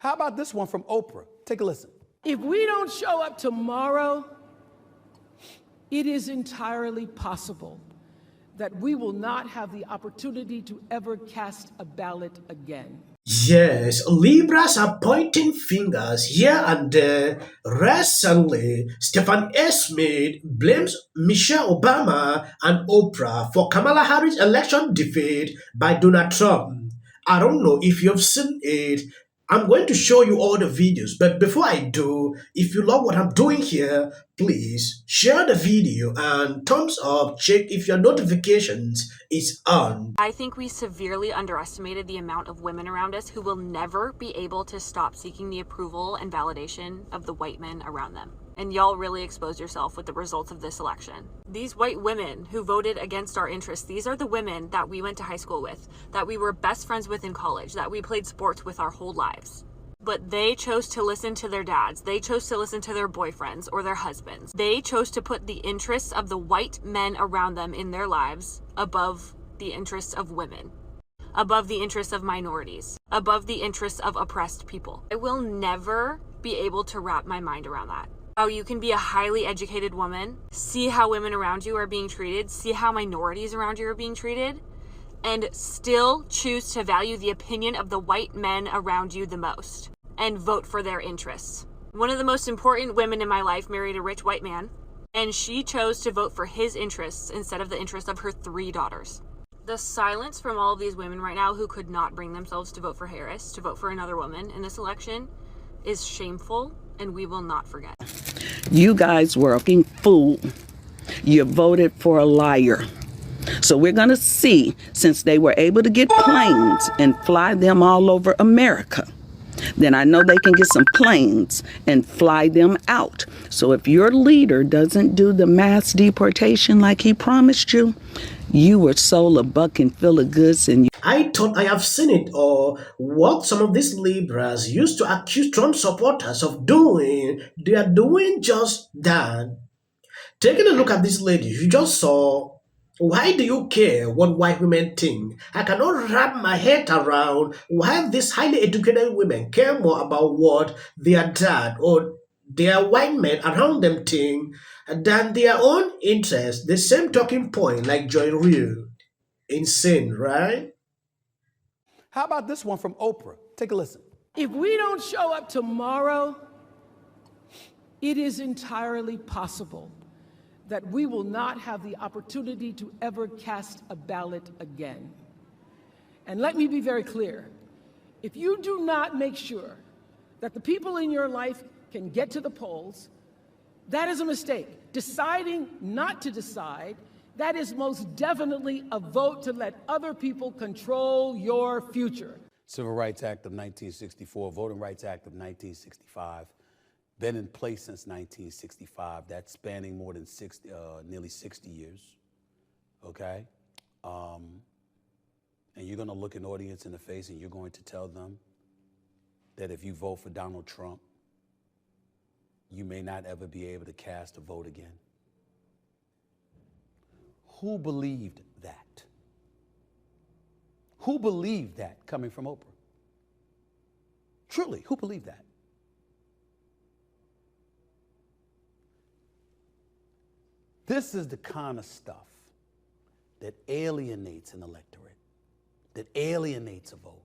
How about this one from Oprah? Take a listen. If we don't show up tomorrow, it is entirely possible that we will not have the opportunity to ever cast a ballot again. Yes, Libras are pointing fingers here and there. Recently, Stephan Smith blames Michelle Obama and Oprah for Kamala Harris' election defeat by Donald Trump. I don't know if you've seen it. I'm going to show you all the videos, but before I do, if you love what I'm doing here, please share the video and thumbs up, check if your notifications is on. I think we severely underestimated the amount of women around us who will never be able to stop seeking the approval and validation of the white men around them. And y'all really exposed yourself with the results of this election. These white women who voted against our interests, these are the women that we went to high school with, that we were best friends with in college, that we played sports with our whole lives. But they chose to listen to their dads. They chose to listen to their boyfriends or their husbands. They chose to put the interests of the white men around them in their lives above the interests of women, above the interests of minorities, above the interests of oppressed people. I will never be able to wrap my mind around that. How you can be a highly educated woman, see how women around you are being treated, see how minorities around you are being treated, and still choose to value the opinion of the white men around you the most and vote for their interests. One of the most important women in my life married a rich white man, and she chose to vote for his interests instead of the interests of her 3 daughters. The silence from all of these women right now who could not bring themselves to vote for Harris, to vote for another woman in this election, is shameful, and we will not forget. You guys were a fucking fool. You voted for a liar. So we're going to see, since they were able to get planes and fly them all over America, then I know they can get some planes and fly them out. So if your leader doesn't do the mass deportation like he promised you, you were sold a bucket full of goods and I thought I have seen it or what some of these Libras used to accuse Trump supporters of doing. They are doing just that. Taking a look at this lady, you just saw. Why do you care what white women think? I cannot wrap my head around why these highly educated women care more about what their dad or their white men around them think than their own interests. The same talking point like Joy Real. Insane, right? How about this one from Oprah? Take a listen. If we don't show up tomorrow, it is entirely possible that we will not have the opportunity to ever cast a ballot again. And let me be very clear. If you do not make sure that the people in your life can get to the polls, that is a mistake. Deciding not to decide, that is most definitely a vote to let other people control your future. Civil Rights Act of 1964, Voting Rights Act of 1965, been in place since 1965. That's spanning more than nearly 60 years, okay? And you're gonna look an audience in the face and you're going to tell them that if you vote for Donald Trump, you may not ever be able to cast a vote again. Who believed that? Who believed that coming from Oprah? Truly, who believed that? This is the kind of stuff that alienates an electorate, that alienates a vote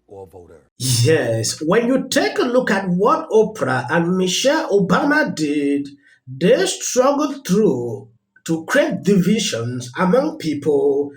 or a voter. Yes, when you take a look at what Oprah and Michelle Obama did, they struggled through to create divisions among people.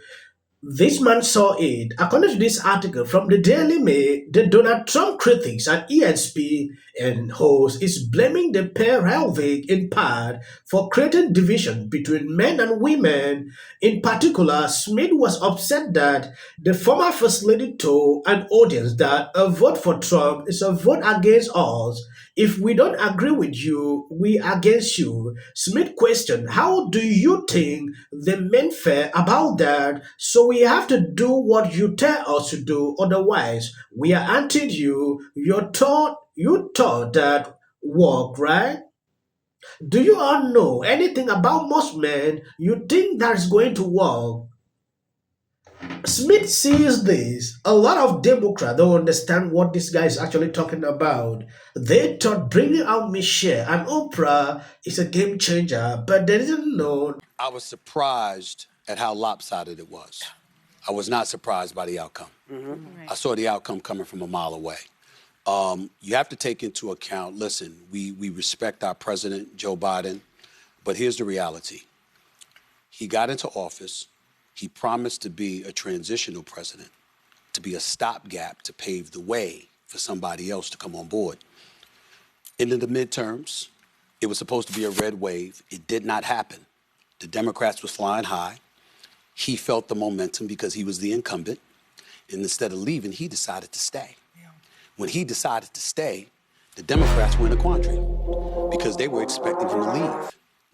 This man saw it. According to this article from the Daily Mail, the Donald Trump critics and ESPN host is blaming the pair in part for creating division between men and women. In particular, Smith was upset that the former First Lady told an audience that a vote for Trump is a vote against us. If we don't agree with you, we are against you. Smith questioned, how do you think the men feel about that? So we have to do what you tell us to do, otherwise we are anti you. You thought that work, right? Do you all know anything about most men? You think that's going to work? Smith sees this. A lot of Democrats don't understand what this guy is actually talking about. They thought bringing out Michelle and Oprah is a game changer, but they didn't know. I was surprised at how lopsided it was. I was not surprised by the outcome. I saw the outcome coming from a mile away. You have to take into account, listen, we respect our president, Joe Biden, but here's the reality. He got into office. He promised to be a transitional president, to be a stopgap to pave the way for somebody else to come on board. Into the midterms, it was supposed to be a red wave. It did not happen. The Democrats was flying high. He felt the momentum because he was the incumbent. And instead of leaving, he decided to stay. When he decided to stay, the Democrats were in a quandary because they were expecting him to leave.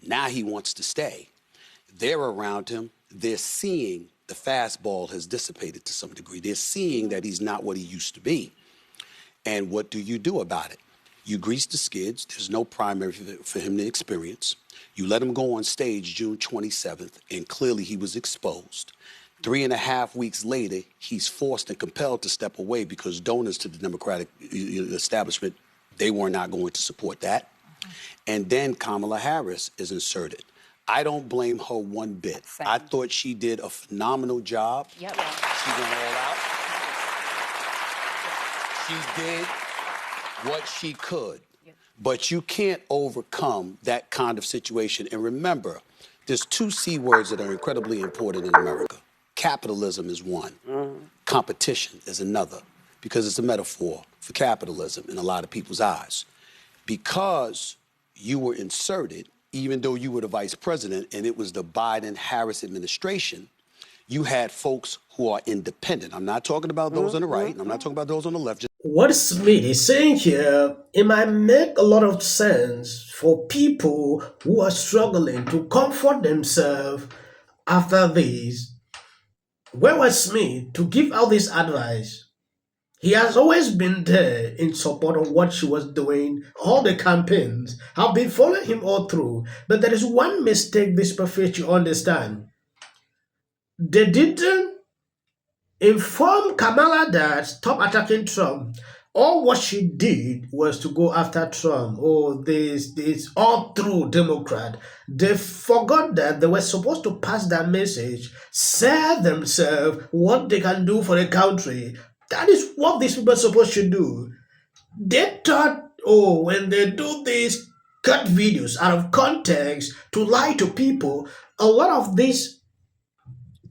Now he wants to stay. They're around him. They're seeing the fastball has dissipated to some degree. They're seeing that he's not what he used to be. And what do you do about it? You grease the skids. There's no primary for him to experience. You let him go on stage June 27th, and clearly he was exposed. 3.5 weeks later, he's forced and compelled to step away because donors to the Democratic establishment, they were not going to support that. And then Kamala Harris is inserted. I don't blame her one bit. I thought she did a phenomenal job. Yep. She went all out. She did what she could. But you can't overcome that kind of situation. And remember, there's 2 C words that are incredibly important in America. Capitalism is one. Competition is another, because it's a metaphor for capitalism in a lot of people's eyes. Because you were inserted, even though you were the vice president and it was the Biden-Harris administration, you had folks who are independent. I'm not talking about those on the right, and I'm not talking about those on the left. What Smith is saying here, it might make a lot of sense for people who are struggling to comfort themselves after this. Where was Smith to give out this advice? He has always been there in support of what she was doing. All the campaigns have been following him all through. But there is one mistake this prophet you understand. They didn't inform Kamala that stop attacking Trump. All what she did was to go after Trump. Oh, this all through Democrat. They forgot that they were supposed to pass that message, sell themselves what they can do for the country. That is what these people are supposed to do. They thought, oh, when they do these cut videos out of context to lie to people, a lot of this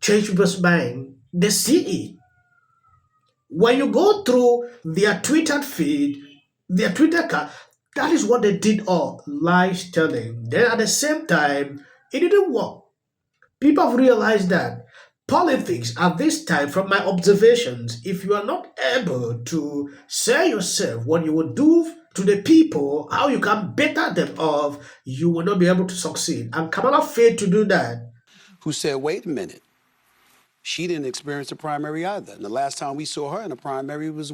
change people's mind. They see it. When you go through their Twitter feed, their Twitter account, that is what they did all, lies telling. Then at the same time, it didn't work. People have realized that politics at this time, from my observations, if you are not able to say yourself what you will do to the people, how you can better them off, you will not be able to succeed. And Kamala failed to do that. Who said, wait a minute, she didn't experience a primary either. And the last time we saw her in a primary was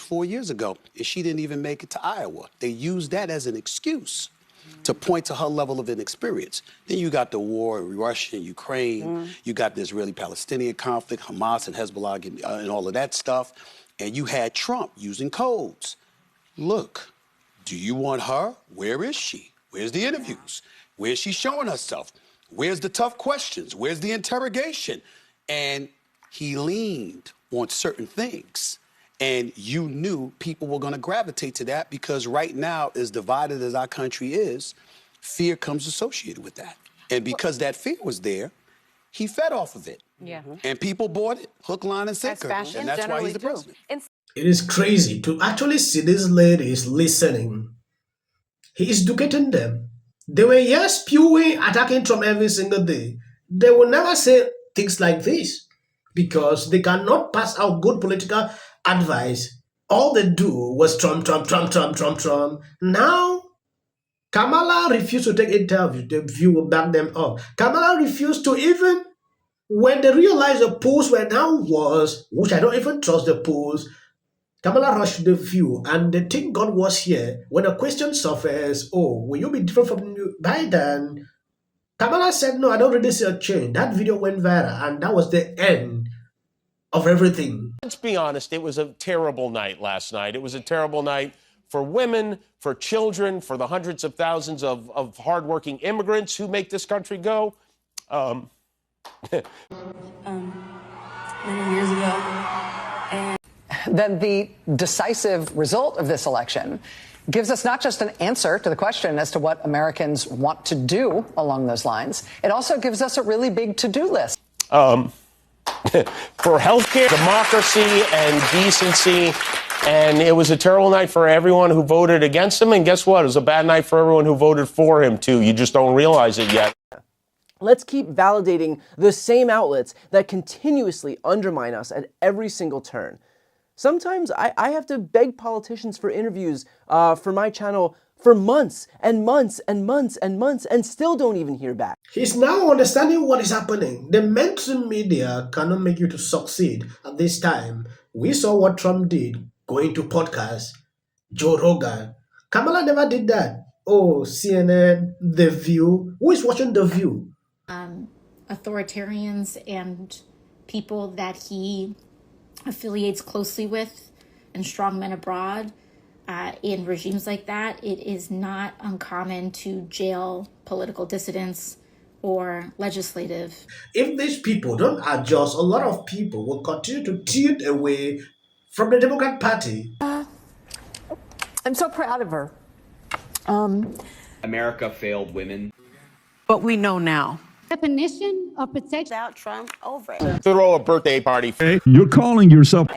4 years ago, and she didn't even make it to Iowa. They used that as an excuse to point to her level of inexperience. Then you got the war in Russia and Ukraine. You got the Israeli-Palestinian conflict, Hamas and Hezbollah and all of that stuff. And you had Trump using codes. Look, do you want her? Where is she? Where's the interviews? Where's she showing herself? Where's the tough questions? Where's the interrogation? And he leaned on certain things. And you knew people were going to gravitate to that because right now, as divided as our country is, fear comes associated with that. And because that fear was there, he fed off of it. Yeah. And people bought it, hook, line, and sinker. And that's why he's the president. It is crazy to actually see these ladies listening. He is educating them. They were spewing, attacking Trump every single day. They will never say things like this because they cannot pass out good political advice. All they do was Trump, Trump, Trump, Trump, Trump, Trump. Now, Kamala refused to take interview. The View will back them up. Kamala refused to even, when they realized the polls were now worse, which I don't even trust the polls, Kamala rushed to the View, and they think God was here. When a question surfaced, oh, will you be different from Biden? Kamala said, no, I don't really see a change. That video went viral, and that was the end of everything. Let's be honest, it was a terrible night last night. It was a terrible night for women, for children, for the hundreds of thousands of hardworking immigrants who make this country go. Many years ago. Then the decisive result of this election gives us not just an answer to the question as to what Americans want to do along those lines, it also gives us a really big to-do list. For healthcare, democracy, and decency. And it was a terrible night for everyone who voted against him. And guess what? It was a bad night for everyone who voted for him, too. You just don't realize it yet. Let's keep validating the same outlets that continuously undermine us at every single turn. Sometimes I have to beg politicians for interviews for my channel for months and months and months and months and still don't even hear back. He's now understanding what is happening. The mainstream media cannot make you to succeed at this time. We saw what Trump did going to podcasts, Joe Rogan. Kamala never did that. Oh, CNN, The View. Who is watching The View? Authoritarians and people that he affiliates closely with and strongmen abroad in regimes like that, it is not uncommon to jail political dissidents or legislative. If these people don't adjust, a lot of people will continue to tilt away from the Democrat Party. I'm so proud of her. America failed women. But we know now. Definition of protection without Trump over it. Throw a birthday party. Hey, you're calling yourself.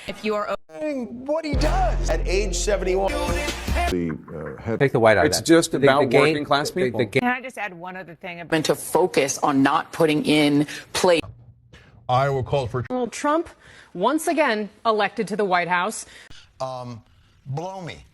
If you are What he does at age 71. Take the white out. It's just about working class people. Can I just add one other thing? To focus on not putting in place. Iowa called for Donald Trump, once again elected to the White House. blow me.